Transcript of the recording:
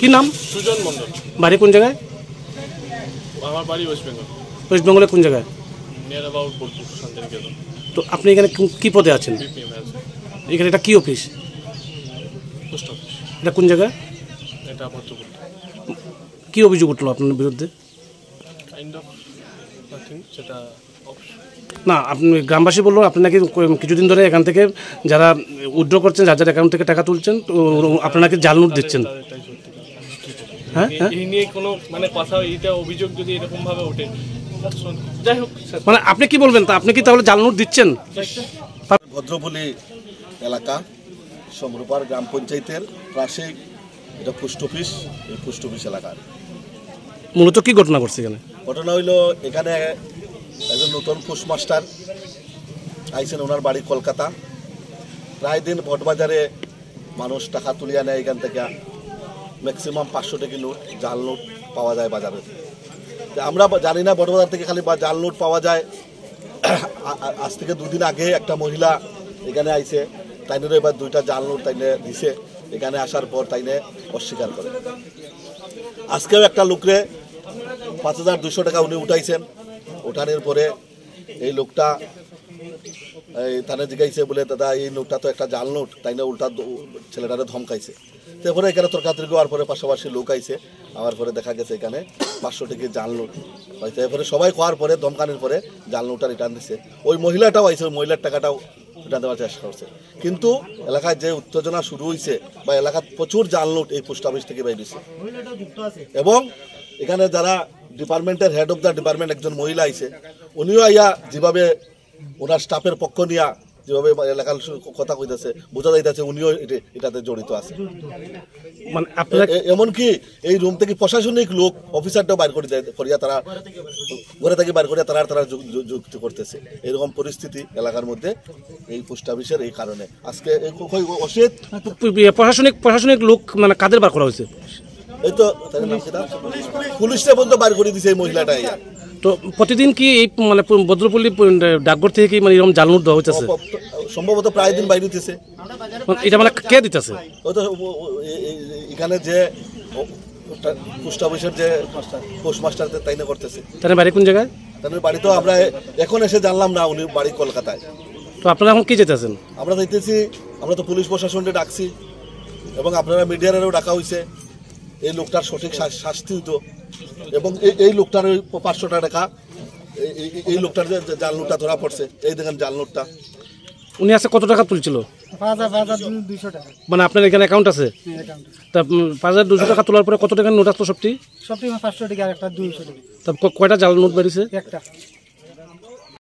কি নাম? সুজন মন্ডল। বাড়ি কোন জায়গায়? আমার বাড়ি ওয়েস্ট বেঙ্গল। ওয়েস্ট বেঙ্গলে কোন জায়গায়? Near about Bolpur Santiniketan. তো আপনি এখানে কি পদে আছেন? বিপিএম আছে। এখানে এটা কি অফিস? Post office. এটা কোন জায়গায়? এটা ভদ্রপুর। কি অভিযোগ উঠলো আপনার বিরুদ্ধে? কাইন্ড অফ নাথিং, সেটা না, আপনি গ্রামবাসী বললো আপনি নাকি কিছুদিন ধরে এখান থেকে যারা উইথড্র করছেন, যার যার অ্যাকাউন্ট থেকে টাকা তুলছেন, তো আপনারা নাকি জাল নোট দিচ্ছেন। হ্যাঁ, এই নিয়ে কোনো মানে কথা, এইটা অভিযোগ যদি এরকম ভাবে ওঠে, যাই হোক। মানে আপনি কি বলবেন, তা আপনি কি তাহলে জাল নোট দিচ্ছেন? ভদ্রপল্লী এলাকা সমরূপার গ্রাম পঞ্চায়েতের পাশেই এটা পোস্ট অফিস। এই পোস্ট অফিস এলাকার মূলত কি ঘটনা ঘটছে এখানে? ঘটনা হইল, এখানে একজন নতুন পোস্টমাস্টার আইসেন, ওনার বাড়ি কলকাতা। প্রায় দিন ভটবাজারে মানুষ টাকা তুলিয়া নেয়, এখান থেকে ম্যাক্সিমাম 500 টাকা নোট, জাল নোট পাওয়া যায় বাজারে। আমরা জানি না ভটবাজার থেকে খালি জাল নোট পাওয়া যায়। আজ থেকে 2 দিন আগে একটা মহিলা এখানে আইসে, তাইনেরও এবার 2টা জাল নোট তাইনে দিছে। এখানে আসার পর তাইনে অস্বীকার করে। আজকেও একটা লোকরে 5200 টাকা উনি উঠাইছেন। উঠানোর পরে এই লোকটা থানে জিগাইছে বলে, দাদা এই নোটটা তো একটা জাল নোট, তাই না উল্টা ছেলেটারে ধমকাইছে। তারপরে এখানে তর্কাতর্কি হওয়ার পরে পাশাপাশি লোক আইছে, আমার পরে দেখা গেছে এখানে 500 টাকা জাল নোট হয়েছে। এরপরে সবাই খাওয়ার পরে ধমকানোর পরে জাল নোটটা রিটার্ন দিচ্ছে। ওই মহিলাটাও আইছে, ওই মহিলার টাকাটাও রিটার্ন দেওয়ার চেষ্টা করছে। কিন্তু এলাকায় যে উত্তেজনা শুরু হয়েছে, বা এলাকার প্রচুর জাল নোট এই পোস্ট অফিস থেকে বাইর হয়েছে। এবং এখানে যারা ডিপার্টমেন্টের হেড অফ দ্য ডিপার্টমেন্ট একজন মহিলা আইছে, উনিও আইয়া যেভাবে ওনার স্টাফের পক্ষ নিয়া যেভাবে এলাকার কথা কইতেছে, বোঝা যাইতেছে উনিও এটাতে জড়িত আছে। মানে এমনকি এই রুম থেকে প্রশাসনিক লোক অফিসারটাও বাইর করে করিয়া তারা ঘরে থেকে বাইর করিয়া তারা যুক্তি করতেছে। এরকম পরিস্থিতি এলাকার মধ্যে এই পোস্ট অফিসের এই কারণে আজকে প্রশাসনিক লোক মানে কাদের বার করা হয়েছে? এই তো পুলিশটা পর্যন্ত বাইর করে দিছে এই মহিলাটা। তো প্রতিদিন কি এই মানে ভদ্রপল্লী ডাকঘর থেকে কি মানে এরকম জাল নোট দেওয়া হইতেছে? সম্ভবত প্রায় দিন বাইরে দিতেছে। এটা মানে কে দিতেছে? ওই তো এখানে যে পোস্ট অফিসের যে পোস্টমাস্টার তাই না করতেছে। তার বাড়ি কোন জায়গায়? তাদের বাড়ি তো আমরা এখন এসে জানলাম না, উনি বাড়ি কলকাতায়। তো আপনারা এখন কি যেতেছেন? আমরা যাইতেছি, আমরা তো পুলিশ প্রশাসনকে ডাকছি এবং আপনারা মিডিয়ারেও ডাকা হয়েছে। এই লোকটার সঠিক শাস্তি হইতো এবং এই লোকটার 500 টাকা, এই লোকটার যে জাল নোটটা ধরা পড়ছে, এই দেখেন জাল নোটটা। উনি আছে কত টাকা তুলছিল? 5200 টাকা। মানে আপনার এখানে অ্যাকাউন্ট আছে? তা 5200 টাকা তোলার পরে কত টাকার নোট আসলো? সবটি 500 টাকা আর একটা 200 টাকা। তা কয়টা জাল নোট বেরিয়েছে? একটা।